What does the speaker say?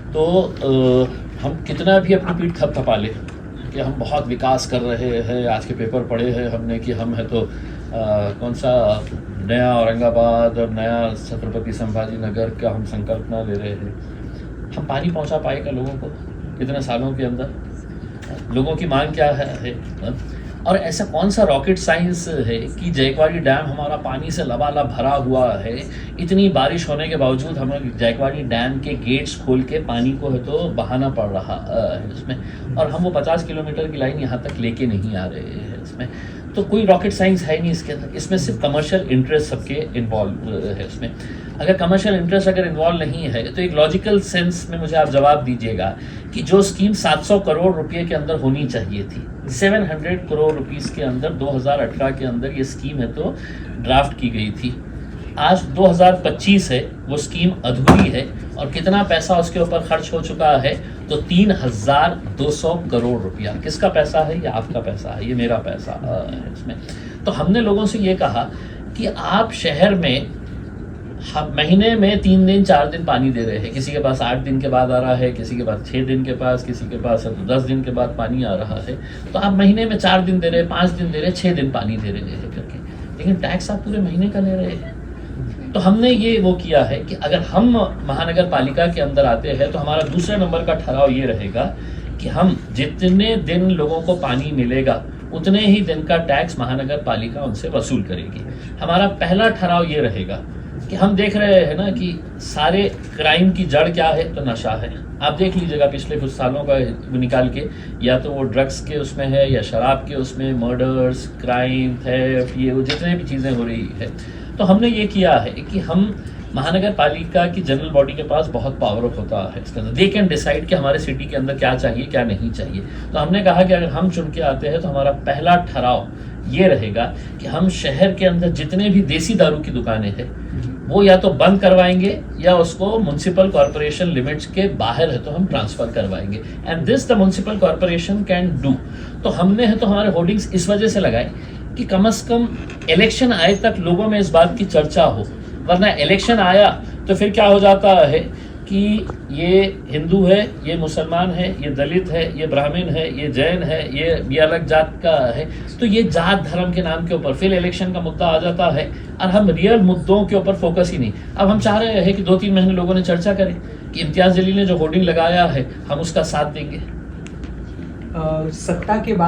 तो हम कितना भी अपनी पीठ थपथपा लें कि हम बहुत विकास कर रहे हैं, आज के पेपर पढ़े हैं हमने कि हम है तो कौन सा नया औरंगाबाद और नया छत्रपति संभाजी नगर का हम संकल्पना ले रहे हैं, हम पानी पहुंचा पाएगा लोगों को इतने सालों के अंदर? लोगों की मांग क्या है? और ऐसा कौन सा रॉकेट साइंस है कि जायकवाड़ी डैम हमारा पानी से लबालब भरा हुआ है, इतनी बारिश होने के बावजूद हमें जायकवाड़ी डैम के गेट्स खोल के पानी को है तो बहाना पड़ रहा है इसमें, और हम वो 50 किलोमीटर की लाइन यहाँ तक लेके नहीं आ रहे हैं इसमें। तो कोई रॉकेट साइंस है नहीं इसके अंदर, इसमें सिर्फ कमर्शियल इंटरेस्ट सबके इन्वॉल्व है इसमें। अगर कमर्शियल इंटरेस्ट अगर इन्वॉल्व नहीं है तो एक लॉजिकल सेंस में मुझे आप जवाब दीजिएगा कि जो स्कीम 700 करोड़ रुपए के अंदर होनी चाहिए थी, 700 करोड़ रुपीस के अंदर 2018 के अंदर ये स्कीम है तो ड्राफ्ट की गई थी, आज 2025 है, वो स्कीम अधूरी है और कितना पैसा उसके ऊपर खर्च हो चुका है तो 3200 करोड़ रुपया। किसका पैसा है? ये आपका पैसा है, ये मेरा पैसा है इसमें। तो हमने लोगों से ये कहा कि आप शहर में महीने में 3 दिन 4 दिन पानी दे रहे हैं, किसी के पास 8 दिन के बाद आ रहा है, किसी के पास 6 दिन के पास, किसी के पास 10 दिन के बाद पानी आ रहा है, तो आप महीने में 4 दिन दे रहे हैं, 5 दिन दे रहे हैं, 6 दिन पानी दे रहे हैं करके, लेकिन टैक्स आप पूरे महीने का ले रहे हैं। तो हमने ये वो किया है कि अगर हम महानगर पालिका के अंदर आते हैं तो हमारा दूसरे नंबर का ठहराव ये रहेगा कि हम जितने दिन लोगों को पानी मिलेगा उतने ही दिन का टैक्स महानगर पालिका उनसे वसूल करेगी। हमारा पहला ठहराव ये रहेगा कि हम देख रहे हैं ना कि सारे क्राइम की जड़ क्या है, तो नशा है। आप देख लीजिएगा पिछले कुछ सालों का निकाल के, या तो वो ड्रग्स के उसमें है या शराब के उसमें, मर्डर्स, क्राइम, थेफ्ट, ये वो जितने भी चीज़ें हो रही है। तो हमने ये किया है कि हम महानगर पालिका की जनरल बॉडी के पास बहुत पावर होता है इसके अंदर, दे कैन डिसाइड कि हमारे सिटी के अंदर क्या चाहिए क्या नहीं चाहिए। तो हमने कहा कि अगर हम चुन के आते हैं तो हमारा पहला ठहराव ये रहेगा कि हम शहर के अंदर जितने भी देसी दारू की दुकानें हैं वो या तो बंद करवाएंगे या उसको म्युनिसिपल कॉर्पोरेशन लिमिट्स के बाहर है तो हम ट्रांसफर करवाएंगे, and this the municipal corporation can do. तो हमने है तो हमारे होर्डिंग्स इस वजह से लगाए कि कम से कम इलेक्शन आए तक लोगों में इस बात की चर्चा हो, वरना इलेक्शन आया तो फिर क्या हो जाता है कि ये हिंदू है, ये मुसलमान है, ये दलित है, ये ब्राह्मण है, ये जैन है, ये अलग जात का है, तो ये जात धर्म के नाम के ऊपर फिर इलेक्शन का मुद्दा आ जाता है और हम रियल मुद्दों के ऊपर फोकस ही नहीं। अब हम चाह रहे हैं कि 2-3 महीने लोगों ने चर्चा करें कि इम्तियाज जलील ने जो होर्डिंग लगाया है हम उसका साथ देंगे। सत्ता के बाद